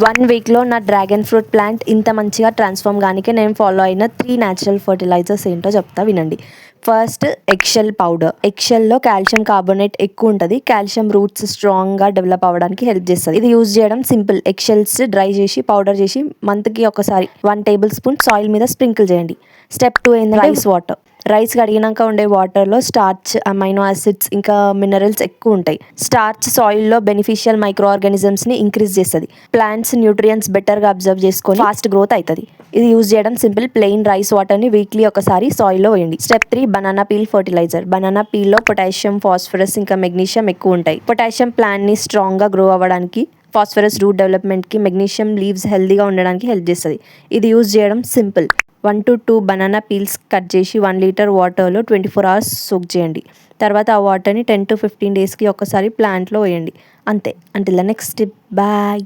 1 వీక్లో నా dragon fruit plant ఇంత మంచిగా ట్రాన్స్ఫార్మ్ గానికి నేను ఫాలో అయిన 3 న్యాచురల్ ఫర్టిలైజర్స్ ఏంటో చెప్తా వినండి. First eggshell powder. ఎగ్షెల్లో కాల్షియం కార్బోనేట్ ఎక్కువ ఉంటుంది. కాల్షియం రూట్స్ స్ట్రాంగ్గా డెవలప్ అవ్వడానికి హెల్ప్ చేస్తుంది. ఇది యూజ్ చేయడం సింపుల్. ఎగ్షెల్స్ డ్రై చేసి పౌడర్ చేసి మంత్కి ఒకసారి 1 టేబుల్ స్పూన్ సాయిల్ మీద స్ప్రింకిల్ చేయండి. స్టెప్ 2 ఏంటంటే రైస్ వాటర్. రైస్ కడిగినాక ఉండే వాటర్లో స్టార్చ్, అమైనో యాసిడ్స్ ఇంకా మినరల్స్ ఎక్కువ ఉంటాయి. స్టార్చ్ సాయిల్లో బెనిఫిషియల్ మైక్రో ఆర్గానిజమ్స్ని ఇంక్రీజ్ చేస్తుంది. ప్లాంట్స్ న్యూట్రియంట్స్ బెటర్గా అబ్జర్వ్ చేసుకొని ఫాస్ట్ గ్రోత్ అవుతుంది. ఇది యూజ్ చేయడం సింపుల్. ప్లెయిన్ రైస్ వాటర్ని వీక్లీ ఒకసారి సాయిల్లో వేయండి. Step 3 banana peel fertilizer. Banana పీల్లో పొటాషియం, ఫాస్ఫరస్ ఇంకా మెగ్నీషియం ఎక్కువ ఉంటాయి. పొటాషియం ప్లాంట్ని స్ట్రాంగ్గా గ్రో అవ్వడానికి, ఫాస్ఫరస్ రూట్ డెవలప్మెంట్కి, మెగ్నీషియం లీవ్స్ హెల్దీగా ఉండడానికి హెల్ప్ చేస్తుంది. ఇది యూజ్ చేయడం simple. 1 to 2 banana peels cut చేసి 1 లీటర్ వాటర్లో 24 hours సోక్ చేయండి. తర్వాత ఆ వాటర్ని 10 to 15 daysకి ఒకసారి ప్లాంట్లో వేయండి. అంతే. Until the next tip. Bye.